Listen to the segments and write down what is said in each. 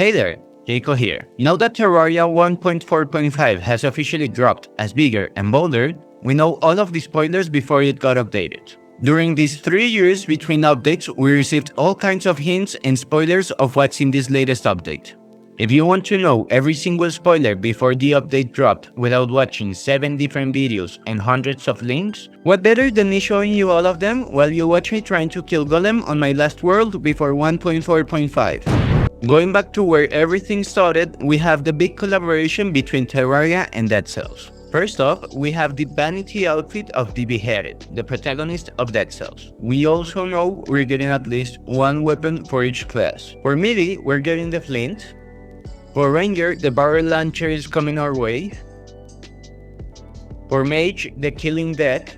Hey there, Nico here. Now that Terraria 1.4.5 has officially dropped as bigger and bolder, we know all of the spoilers before it got updated. During these 3 years between updates, we received all kinds of hints and spoilers of what's in this latest update. If you want to know every single spoiler before the update dropped without watching 7 different videos and hundreds of links, what better than me showing you all of them while you watch me trying to kill Golem on my last world before 1.4.5. Going back to where everything started, we have the big collaboration between Terraria and Dead Cells. First off, we have the Vanity outfit of the Beheaded, the protagonist of Dead Cells. We also know we're getting at least one weapon for each class. For melee, we're getting the Flint. For Ranger, the Barrel Launcher is coming our way. For Mage, the Killing Death.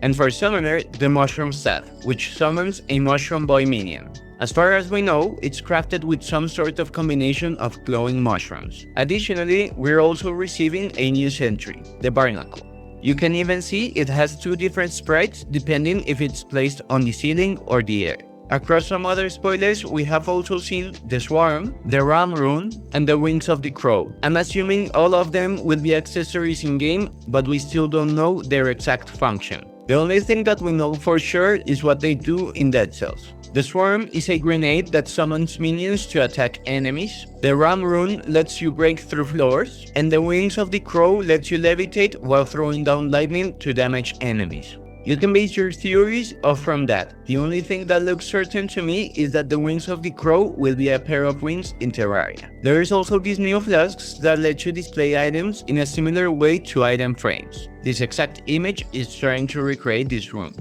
And for Summoner, the Mushroom Staff, which summons a Mushroom Boy minion. As far as we know, it's crafted with some sort of combination of glowing mushrooms. Additionally, we're also receiving a new sentry, the Barnacle. You can even see it has 2 different sprites depending if it's placed on the ceiling or the air. Across some other spoilers, we have also seen the Swarm, the Ram Rune, and the Wings of the Crow. I'm assuming all of them will be accessories in-game, but we still don't know their exact function. The only thing that we know for sure is what they do in Dead Cells. The Swarm is a grenade that summons minions to attack enemies, the Ram Rune lets you break through floors, and the Wings of the Crow lets you levitate while throwing down lightning to damage enemies. You can base your theories off from that. The only thing that looks certain to me is that the Wings of the Crow will be a pair of wings in Terraria. There is also these new flasks that let you display items in a similar way to item frames. This exact image is trying to recreate this room.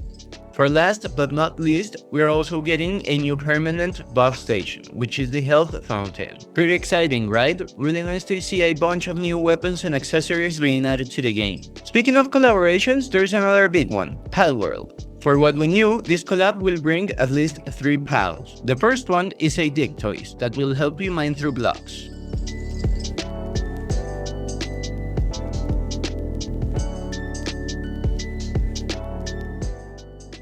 For last but not least, we are also getting a new permanent buff station, which is the health fountain. Pretty exciting, right? Really nice to see a bunch of new weapons and accessories being added to the game. Speaking of collaborations, there's another big one, Palworld. For what we knew, this collab will bring at least 3 pals. The first one is a dig toys that will help you mine through blocks.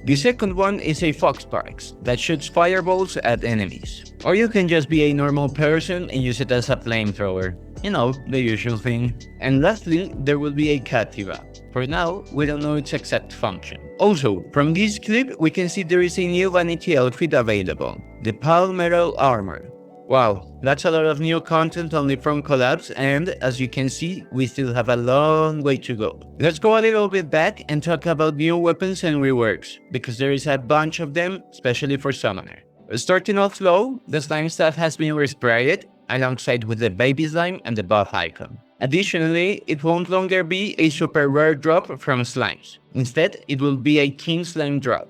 The second one is a Foxparks that shoots fireballs at enemies. Or you can just be a normal person and use it as a flamethrower. You know, the usual thing. And lastly, there will be a Captiva. For now, we don't know its exact function. Also, from this clip, we can see there is a new Vanity outfit available, the Palmeral Armor. Wow, that's a lot of new content only from collabs, and as you can see, we still have a long way to go. Let's go a little bit back and talk about new weapons and reworks, because there is a bunch of them, especially for Summoner. Starting off low, the Slime Staff has been resprayed, alongside with the Baby Slime and the buff icon. Additionally, it won't longer be a super rare drop from slimes. Instead, it will be a King Slime drop.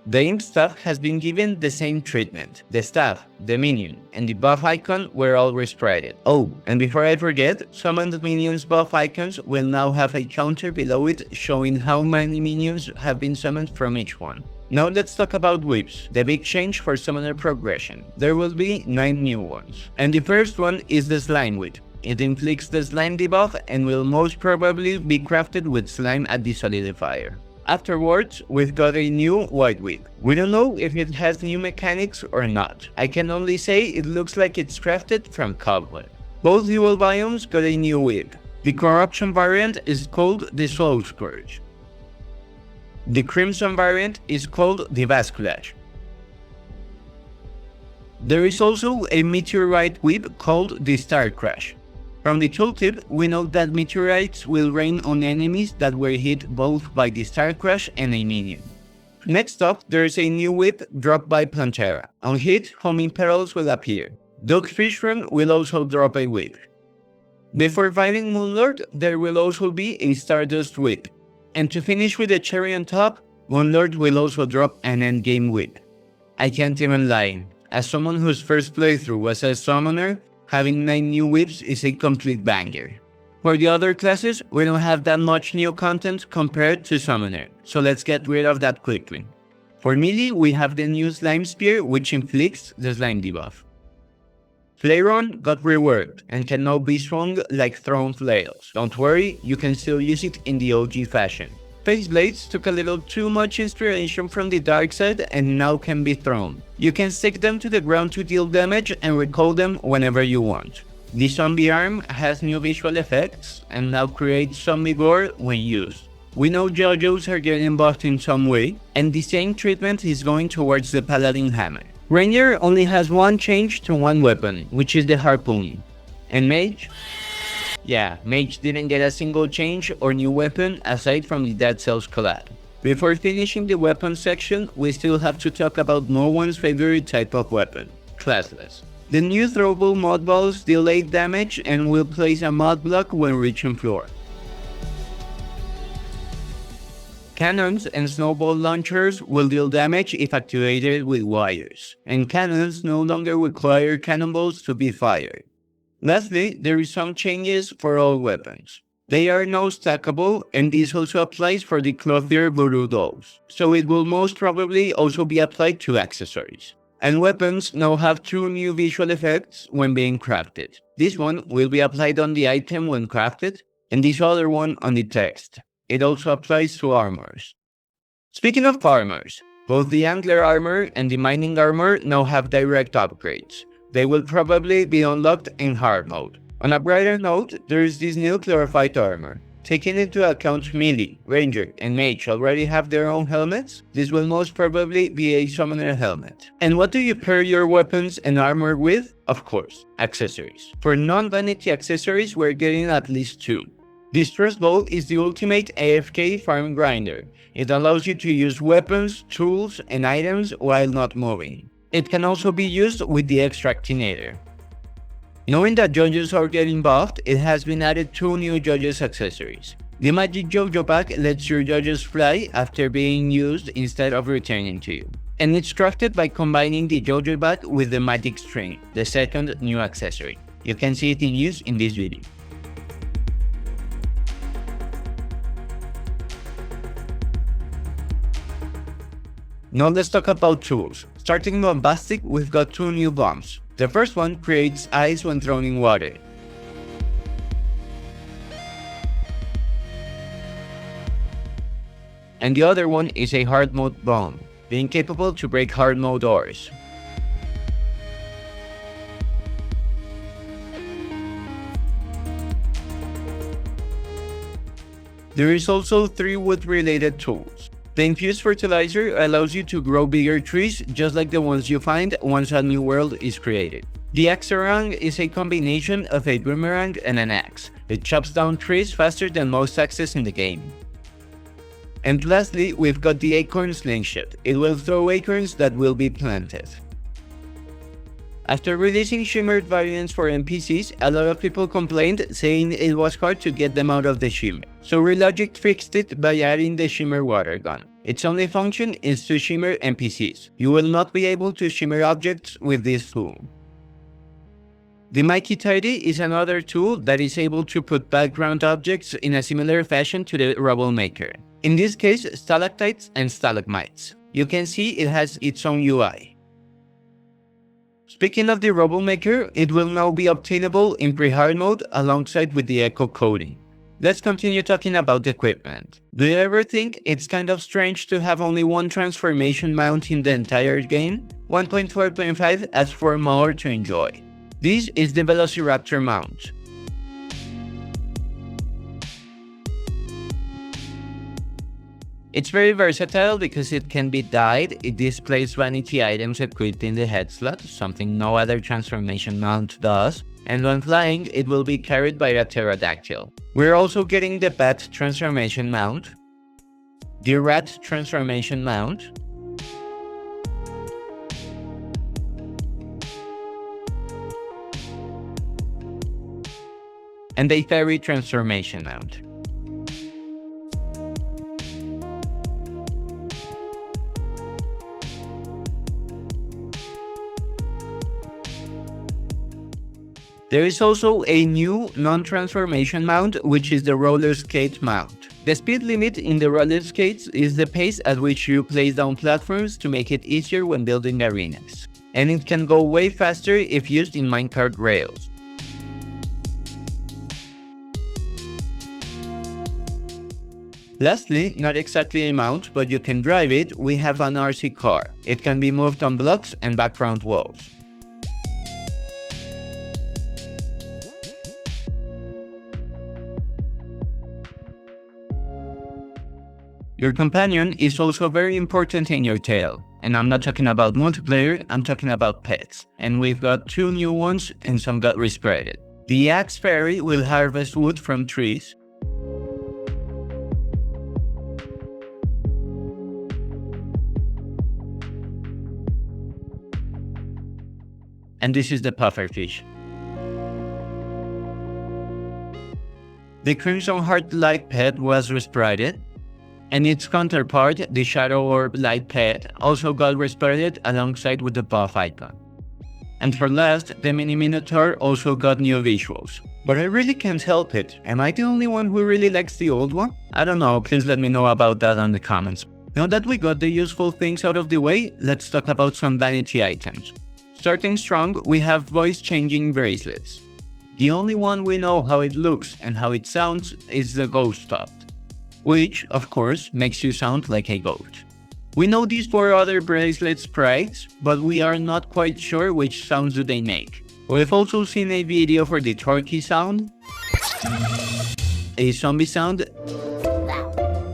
The Imp Staff has been given the same treatment. The staff, the minion, and the buff icon were all resprayed. Oh, and before I forget, summoned minions buff icons will now have a counter below it showing how many minions have been summoned from each one. Now let's talk about whips, the big change for summoner progression. There will be 9 new ones. And the first one is the Slime Whip. It inflicts the slime debuff and will most probably be crafted with slime at the solidifier. Afterwards, we've got a new White Whip. We don't know if it has new mechanics or not. I can only say it looks like it's crafted from cobweb. Both dual biomes got a new whip. The Corruption variant is called the Soul Scourge. The Crimson variant is called the Vasculash. There is also a Meteorite whip called the Star Crash. From the tooltip, we know that meteorites will rain on enemies that were hit both by the Star Crash and a minion. Next up, there is a new whip dropped by Plantera. On hit, homing perils will appear. Dogfish Run will also drop a whip. Before fighting Moonlord, there will also be a Stardust whip. And to finish with the cherry on top, Moonlord will also drop an endgame whip. I can't even lie. As someone whose first playthrough was as Summoner, having 9 new whips is a complete banger. For the other classes, we don't have that much new content compared to Summoner, so let's get rid of that quickly. For melee, we have the new Slime Spear, which inflicts the slime debuff. Flairon got reworked and can now be strong like thrown flails. Don't worry, you can still use it in the OG fashion. Face blades took a little too much inspiration from the dark side and now can be thrown. You can stick them to the ground to deal damage and recall them whenever you want. The zombie arm has new visual effects and now creates zombie gore when used. We know JoJo's are getting buffed in some way, and the same treatment is going towards the Paladin Hammer. Ranger only has one change to one weapon, which is the Harpoon. And Mage? Yeah, Mage didn't get a single change or new weapon aside from the Dead Cells collab. Before finishing the weapon section, we still have to talk about no one's favorite type of weapon, Classless. The new throwable mod balls delay damage and will place a mod block when reaching floor. Cannons and snowball launchers will deal damage if activated with wires, and cannons no longer require cannonballs to be fired. Lastly, there is some changes for all weapons. They are now stackable, and this also applies for the clothier voodoo dolls, so it will most probably also be applied to accessories. And weapons now have two new visual effects when being crafted. This one will be applied on the item when crafted, and this other one on the text. It also applies to armors. Speaking of armors, both the Angler armor and the Mining armor now have direct upgrades. They will probably be unlocked in hard mode. On a brighter note, there is this new Chlorophyte armor. Taking into account Melee, Ranger, and Mage already have their own helmets, this will most probably be a Summoner helmet. And what do you pair your weapons and armor with? Of course, accessories. For non-vanity accessories, we're getting at least two. This first bow is the ultimate AFK farm grinder. It allows you to use weapons, tools, and items while not moving. It can also be used with the Extractinator. Knowing that JoJo's are getting buffed, it has been added two new JoJo's accessories. The Magic JoJo Pack lets your JoJo's fly after being used instead of returning to you. And it's crafted by combining the JoJo Pack with the Magic String, the second new accessory. You can see it in use in this video. Now let's talk about tools. Starting bombastic, we've got two new bombs. The first one creates ice when thrown in water. And the other one is a hard mode bomb, being capable to break hard mode doors. There is also three wood related tools. The infused fertilizer allows you to grow bigger trees just like the ones you find once a new world is created. The Axerang is a combination of a boomerang and an axe. It chops down trees faster than most axes in the game. And lastly, we've got the Acorn Slingshot. It will throw acorns that will be planted. After releasing shimmered variants for NPCs, a lot of people complained, saying it was hard to get them out of the shimmer. So Relogic fixed it by adding the shimmer water gun. Its only function is to shimmer NPCs. You will not be able to shimmer objects with this tool. The Mighty Tidy is another tool that is able to put background objects in a similar fashion to the Rubble Maker. In this case, stalactites and stalagmites. You can see it has its own UI. Speaking of the Rubble Maker, it will now be obtainable in pre-hard mode alongside with the Echo coding. Let's continue talking about equipment. Do you ever think it's kind of strange to have only one transformation mount in the entire game? 1.4.5 asks for more to enjoy. This is the Velociraptor mount. It's very versatile because it can be dyed. It displays vanity items equipped in the head slot, something no other transformation mount does. And when flying, it will be carried by a pterodactyl. We're also getting the Bat transformation mount, the Rat transformation mount, and a Fairy transformation mount. There is also a new non-transformation mount, which is the Roller Skate mount. The speed limit in the roller skates is the pace at which you place down platforms to make it easier when building arenas. And it can go way faster if used in minecart rails. Lastly, not exactly a mount, but you can drive it, we have an RC car. It can be moved on blocks and background walls. Your companion is also very important in your tale. And I'm not talking about multiplayer, I'm talking about pets. And we've got 2 new ones and some got respreaded. The Axe Fairy will harvest wood from trees. And this is the pufferfish. The Crimson Heart-like pet was respreaded. And its counterpart, the Shadow Orb-like pet, also got respreaded alongside with the buff icon. And for last, the Mini Minotaur also got new visuals. But I really can't help it. Am I the only one who really likes the old one? I don't know, please let me know about that in the comments. Now that we got the useful things out of the way, let's talk about some vanity items. Starting strong, we have voice-changing bracelets. The only one we know how it looks and how it sounds is the Ghost Top, which, of course, makes you sound like a goat. We know these 4 other bracelet sprites, but we are not quite sure which sounds do they make. We've also seen a video for the turkey sound, a zombie sound.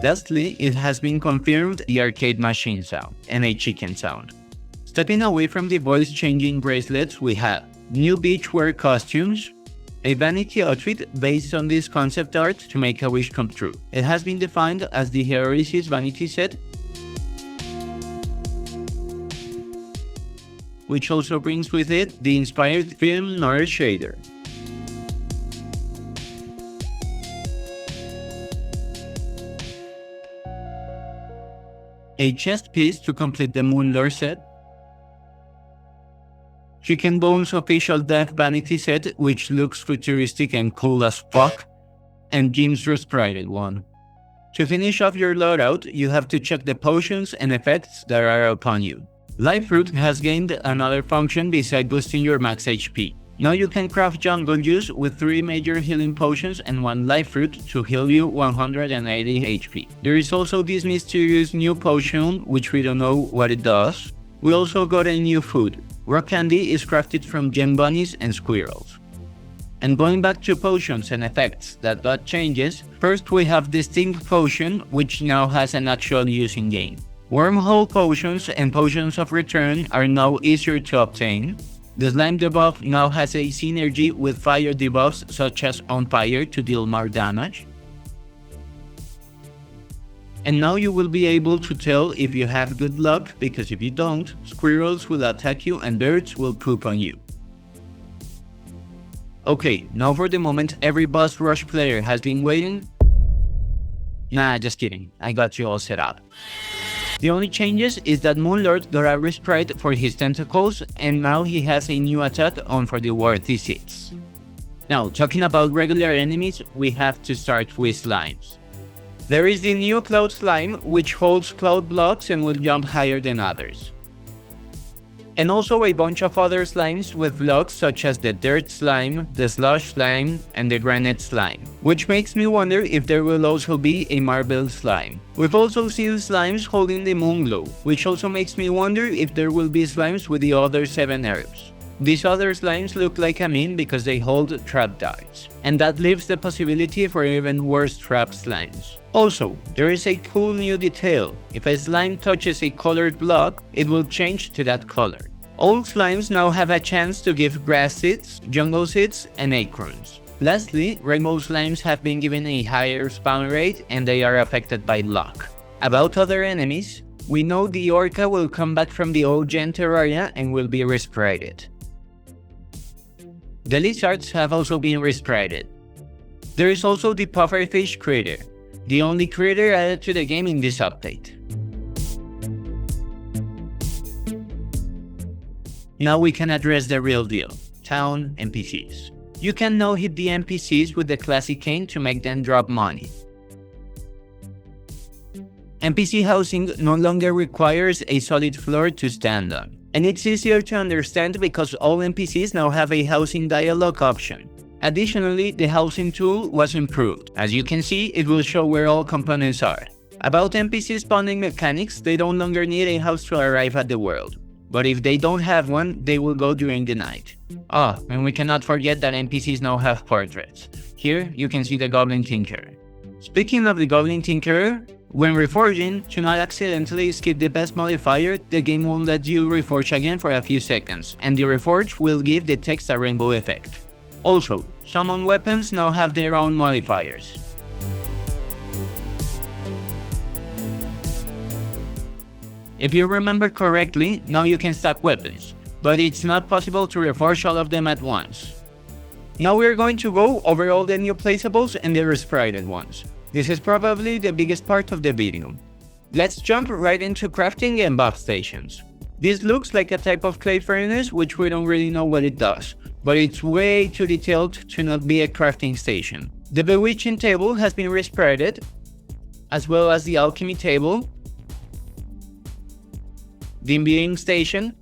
Lastly, it has been confirmed the arcade machine sound and a chicken sound. Stepping away from the voice-changing bracelets, we have new beachwear costumes, a vanity outfit based on this concept art to make a wish come true. It has been defined as the Heroisis Vanity Set, which also brings with it the inspired film noir shader. A chest piece to complete the Moonlore set, Chicken Bones Official Death Vanity Set, which looks futuristic and cool as fuck, and Jim's Respreaded one. To finish off your loadout, you have to check the potions and effects that are upon you. Life Fruit has gained another function besides boosting your max HP. Now you can craft jungle juice with 3 major healing potions and 1 life fruit to heal you 180 HP. There is also this mysterious new potion, which we don't know what it does. We also got a new food. Rock candy is crafted from gem bunnies and squirrels. And going back to potions and effects that got changes, first we have Distinct Potion, which now has an actual use in game. Wormhole potions and potions of return are now easier to obtain. The slime debuff now has a synergy with fire debuffs such as on fire to deal more damage. And now you will be able to tell if you have good luck, because if you don't, squirrels will attack you and birds will poop on you. Okay, now for the moment every boss rush player has been waiting. Nah, just kidding, I got you all set up. The only changes is that Moonlord got a respite for his tentacles, and now he has a new attack on for the worthy seats. Now, talking about regular enemies, we have to start with slimes. There is the new Cloud Slime, which holds cloud blocks and will jump higher than others. And also a bunch of other slimes with blocks such as the Dirt Slime, the Slush Slime, and the Granite Slime, which makes me wonder if there will also be a Marble Slime. We've also seen slimes holding the Moonglow, which also makes me wonder if there will be slimes with the other 7 herbs. These other slimes look like a meme because they hold trap darts, and that leaves the possibility for even worse trap slimes. Also, there is a cool new detail. If a slime touches a colored block, it will change to that color. All slimes now have a chance to give grass seeds, jungle seeds, and acorns. Lastly, rainbow slimes have been given a higher spawn rate and they are affected by luck. About other enemies, we know the Orca will come back from the old gen Terraria and will be respreaded. The lizards have also been respreaded. There is also the pufferfish critter, the only critter added to the game in this update. Now we can address the real deal, town NPCs. You can now hit the NPCs with the classic cane to make them drop money. NPC housing no longer requires a solid floor to stand on. And it's easier to understand because all NPCs now have a housing dialogue option. Additionally, the housing tool was improved. As you can see, it will show where all components are. About NPC spawning mechanics, they no longer need a house to arrive at the world. But if they don't have one, they will go during the night. And we cannot forget that NPCs now have portraits. Here, you can see the Goblin Tinkerer. Speaking of the Goblin Tinkerer, when reforging, to not accidentally skip the best modifier, the game will let you reforge again for a few seconds, and the reforge will give the text a rainbow effect. Also, summon weapons now have their own modifiers. If you remember correctly, now you can stack weapons, but it's not possible to reforge all of them at once. Now we're going to go over all the new placeables and the resprited ones. This is probably the biggest part of the video. Let's jump right into crafting and buff stations. This looks like a type of clay furnace which we don't really know what it does, but it's way too detailed to not be a crafting station. The bewitching table has been resprited, as well as the alchemy table, the imbuing station,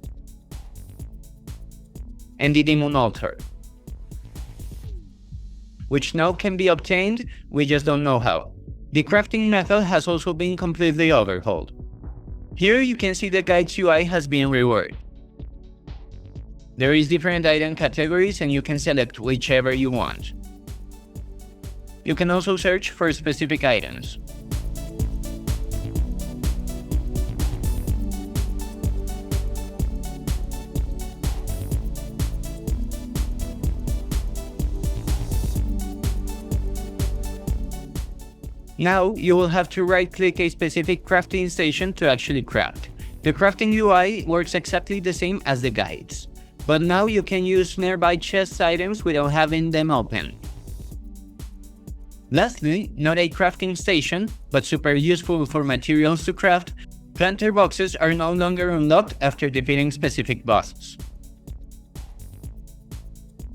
and the demon altar, which now can be obtained, we just don't know how. The crafting method has also been completely overhauled. Here you can see the guide's UI has been reworked. There is different item categories and you can select whichever you want. You can also search for specific items. Now, you will have to right-click a specific crafting station to actually craft. The crafting UI works exactly the same as the guides, but now you can use nearby chest items without having them open. Lastly, not a crafting station, but super useful for materials to craft, planter boxes are no longer unlocked after defeating specific bosses.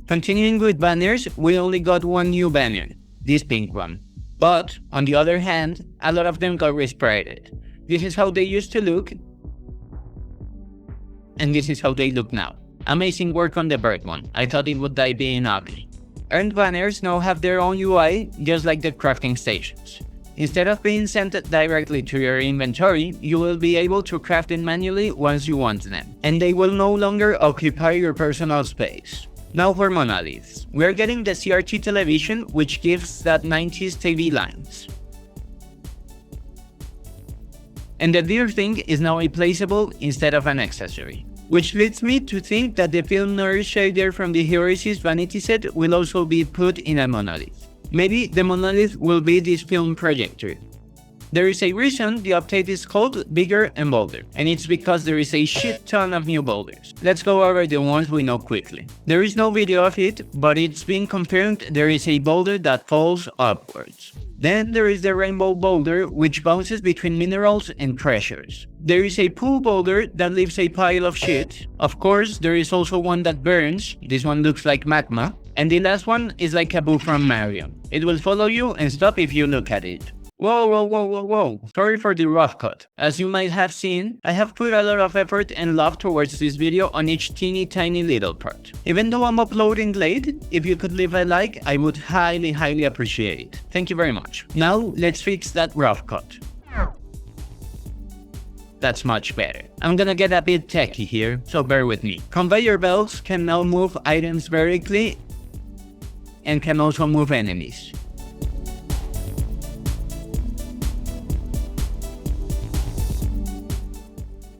Continuing with banners, we only got one new banner, this pink one. But, on the other hand, a lot of them got resprited. This is how they used to look, and this is how they look now. Amazing work on the bird one, I thought it would die being ugly. Earned banners now have their own UI, just like the crafting stations. Instead of being sent directly to your inventory, you will be able to craft them manually once you want them, and they will no longer occupy your personal space. Now for Monoliths. We're getting the CRT television, which gives that 90s TV lines. And the dear thing is now a placeable instead of an accessory. Which leads me to think that the film noir shader from the Heroes Vanity Set will also be put in a Monolith. Maybe the Monolith will be this film projector. There is a reason the update is called Bigger and Bolder, and it's because there is a shit ton of new boulders. Let's go over the ones we know quickly. There is no video of it, but it's been confirmed there is a boulder that falls upwards. Then there is the rainbow boulder, which bounces between minerals and treasures. There is a pool boulder that leaves a pile of shit. Of course, there is also one that burns. This one looks like magma. And the last one is like a boo from Mario. It will follow you and stop if you look at it. Whoa. Sorry for the rough cut. As you might have seen, I have put a lot of effort and love towards this video on each teeny tiny little part. Even though I'm uploading late, if you could leave a like, I would highly appreciate it. Thank you very much. Now, let's fix that rough cut. That's much better. I'm gonna get a bit techy here, so bear with me. Conveyor belts can now move items vertically and can also move enemies.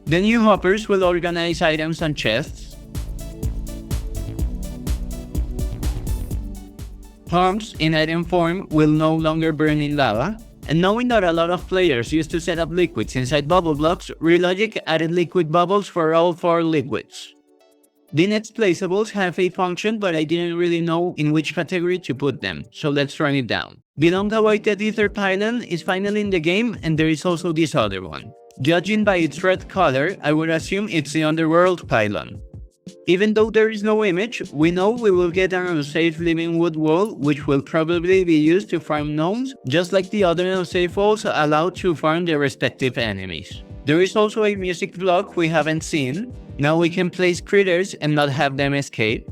The new hoppers will organize items on chests. Pumps in item form will no longer burn in lava. And knowing that a lot of players used to set up liquids inside bubble blocks, Relogic added liquid bubbles for all 4 liquids. The next placeables have a function, but I didn't really know in which category to put them, so let's run it down. The long-awaited Ether pylon is finally in the game, and there is also this other one. Judging by its red color, I would assume it's the Underworld pylon. Even though there is no image, we know we will get an unsafe living wood wall, which will probably be used to farm gnomes, just like the other unsafe walls allowed to farm their respective enemies. There is also a music block we haven't seen. Now we can place critters and not have them escape.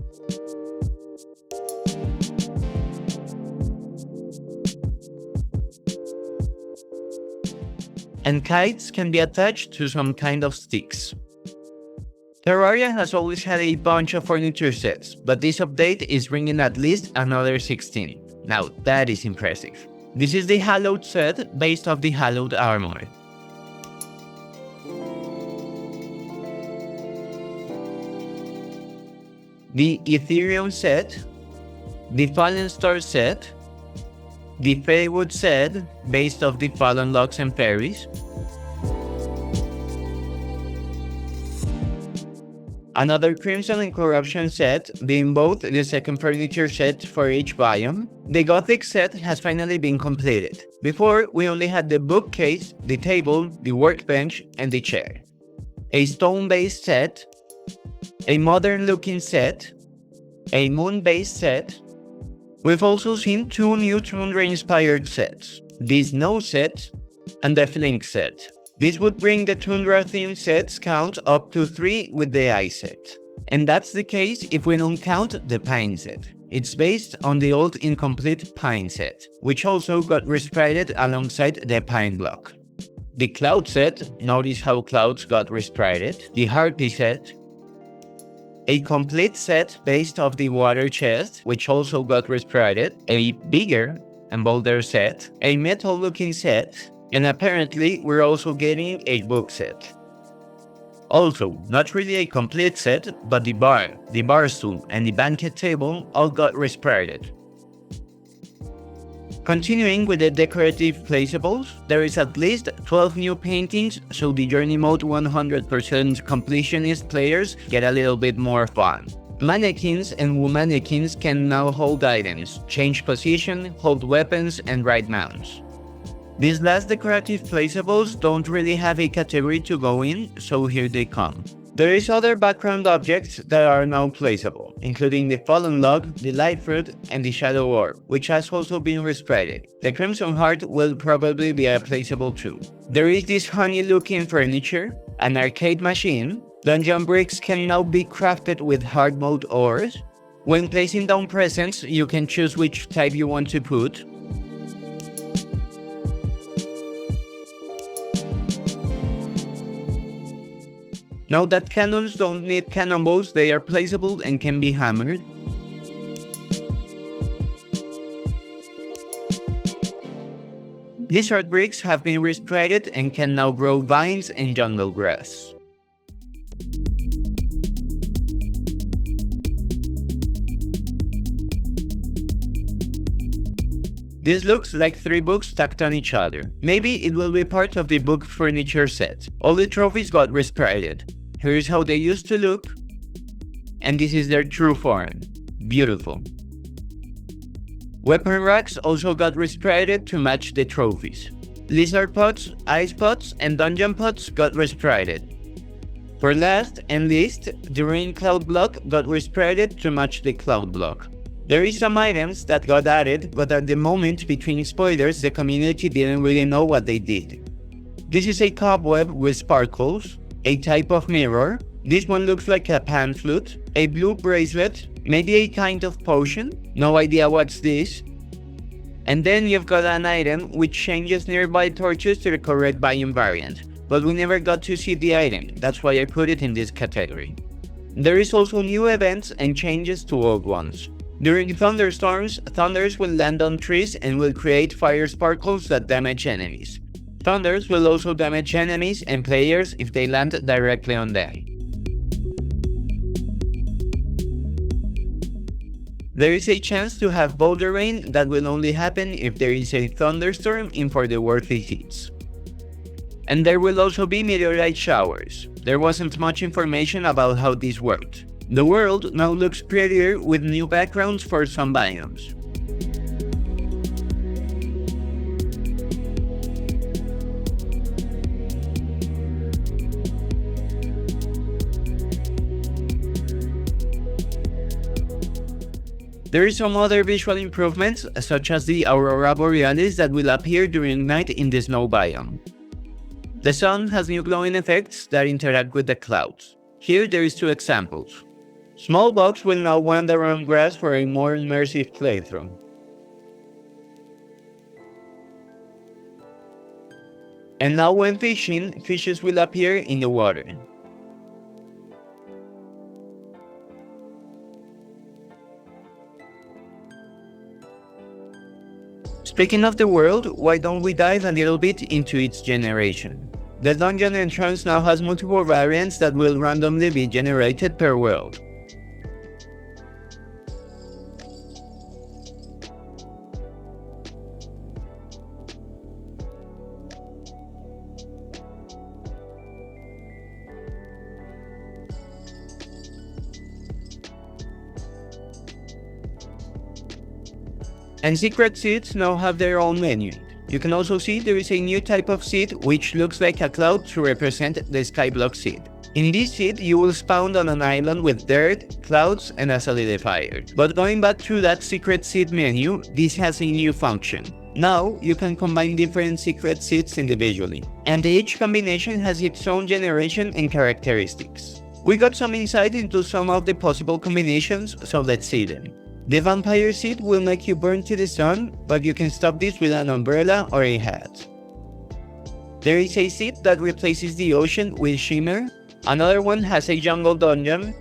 and kites can be attached to some kind of sticks. Terraria has always had a bunch of furniture sets, but this update is bringing at least another 16. Now that is impressive. This is the Hallowed set based off the Hallowed armor. The Ethereum set, the Fallen Star set, the Feywood set based off the Fallen Locks and Fairies, another Crimson and Corruption set, being both the second furniture set for each biome. The Gothic set has finally been completed. Before, we only had the bookcase, the table, the workbench, and the chair. A stone-based set, a modern-looking set, a moon-based set. We've also seen 2 new Tundra-inspired sets, the Snow set and the Flink set. This would bring the Tundra-themed sets count up to 3 with the Ice set. And that's the case if we don't count the Pine set. It's based on the old incomplete Pine set, which also got resprited alongside the Pine block. The Cloud set, notice how clouds got resprited. The Harpy set, a complete set based off the Water chest, which also got resprited. A bigger and bolder set, a metal looking set, and apparently we're also getting a book set. Also, not really a complete set, but the bar stool, and the banquet table all got resprited. Continuing with the decorative placeables, there is at least 12 new paintings, so the Journey Mode 100% completionist players get a little bit more fun. Mannequins and Womannequins can now hold items, change position, hold weapons, and ride mounts. These last decorative placeables don't really have a category to go in, so here they come. There is other background objects that are now placeable, including the Fallen Log, the Light Fruit, and the Shadow Orb, which has also been resprited. The Crimson Heart will probably be a placeable too. There is this honey-looking furniture, an arcade machine. Dungeon bricks can now be crafted with hard mode ores. When placing down presents, you can choose which type you want to put. Now that cannons don't need cannonballs, they are placeable and can be hammered. These art bricks have been resprited and can now grow vines and jungle grass. This looks like 3 books stacked on each other. Maybe it will be part of the book furniture set. All the trophies got resprited. Here's how they used to look, and this is their true form. Beautiful. Weapon racks also got resprited to match the trophies. Lizard pots, ice pots, and dungeon pots got resprited. For last and least, the rain cloud block got resprited to match the cloud block. There is some items that got added, but at the moment between spoilers, the community didn't really know what they did. This is a cobweb with sparkles, a type of mirror. This one looks like a pan flute, a blue bracelet, maybe a kind of potion, no idea what's this. And then you've got an item which changes nearby torches to the correct biome variant, but we never got to see the item, that's why I put it in this category. There is also new events and changes to old ones. During thunderstorms, thunders will land on trees and will create fire sparkles that damage enemies. Thunders will also damage enemies and players if they land directly on them. There is a chance to have Boulder rain that will only happen if there is a thunderstorm in for the worthy hits. And there will also be meteorite showers. There wasn't much information about how this worked. The world now looks prettier with new backgrounds for some biomes. There is some other visual improvements, such as the Aurora Borealis that will appear during night in the snow biome. The sun has new glowing effects that interact with the clouds. Here there is 2 examples. Small bugs will now wander around grass for a more immersive playthrough. And now when fishing, fishes will appear in the water. Speaking of the world, why don't we dive a little bit into its generation? The dungeon entrance now has multiple variants that will randomly be generated per world. And secret seeds now have their own menu. You can also see there is a new type of seed which looks like a cloud to represent the skyblock seed. In this seed, you will spawn on an island with dirt, clouds, and a solidifier. But going back to that secret seed menu, this has a new function. Now, you can combine different secret seeds individually, and each combination has its own generation and characteristics. We got some insight into some of the possible combinations, so let's see them. The vampire seed will make you burn to the sun, but you can stop this with an umbrella or a hat. There is a seed that replaces the ocean with shimmer. Another one has a jungle dungeon.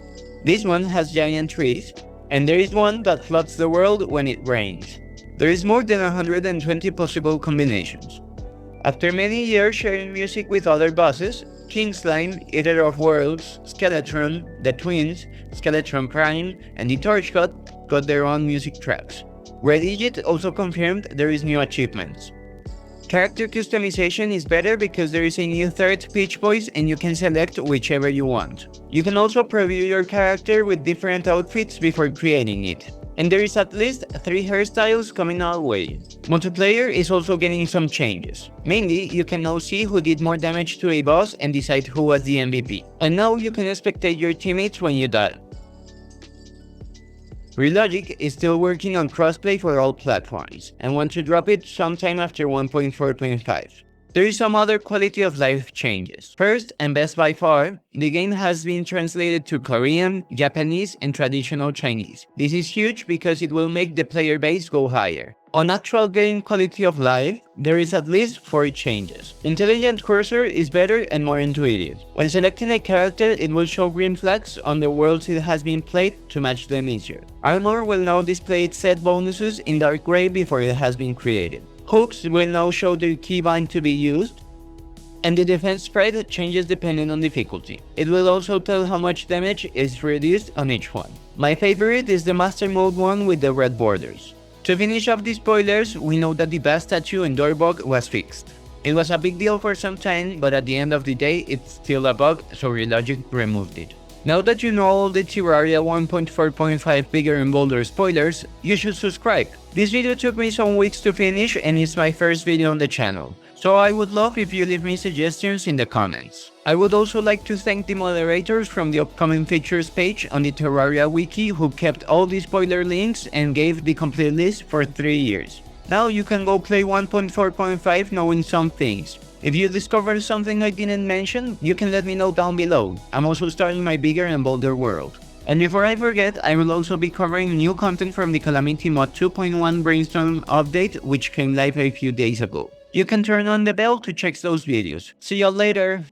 This one has giant trees. And there is one that floods the world when it rains. There is more than 120 possible combinations. After many years sharing music with other bosses, Kingsline, Eater of Worlds, Skeletron, The Twins, Skeletron Prime, and the Torchcut got their own music tracks. Redigit also confirmed there is new achievements. Character customization is better because there is a new third pitch voice and you can select whichever you want. You can also preview your character with different outfits before creating it. And there is at least 3 hairstyles coming our way. Multiplayer is also getting some changes. Mainly, you can now see who did more damage to a boss and decide who was the MVP. And now you can spectate your teammates when you die. Relogic is still working on crossplay for all platforms, and want to drop it sometime after 1.4.5. There is some other quality of life changes. First, and best by far, the game has been translated to Korean, Japanese, and traditional Chinese. This is huge because it will make the player base go higher. On actual game quality of life, there is at least 4 changes. Intelligent cursor is better and more intuitive. When selecting a character, it will show green flags on the worlds it has been played to match them easier. Armor will now display its set bonuses in dark gray before it has been created. Hooks will now show the keybind to be used, and the defense spread changes depending on difficulty. It will also tell how much damage is reduced on each one. My favorite is the Master Mode one with the red borders. To finish off the spoilers, we know that the bass statue in Doorbug was fixed. It was a big deal for some time, but at the end of the day, it's still a bug, so Relogic removed it. Now that you know all the Terraria 1.4.5 bigger and bolder spoilers, you should subscribe. This video took me some weeks to finish and it's my first video on the channel, so I would love if you leave me suggestions in the comments. I would also like to thank the moderators from the upcoming features page on the Terraria wiki who kept all the spoiler links and gave the complete list for 3 years. Now you can go play 1.4.5 knowing some things. If you discover something I didn't mention, you can let me know down below. I'm also starting my bigger and bolder world. And before I forget, I will also be covering new content from the Calamity Mod 2.1 Brainstorm update which came live a few days ago. You can turn on the bell to check those videos. See y'all later!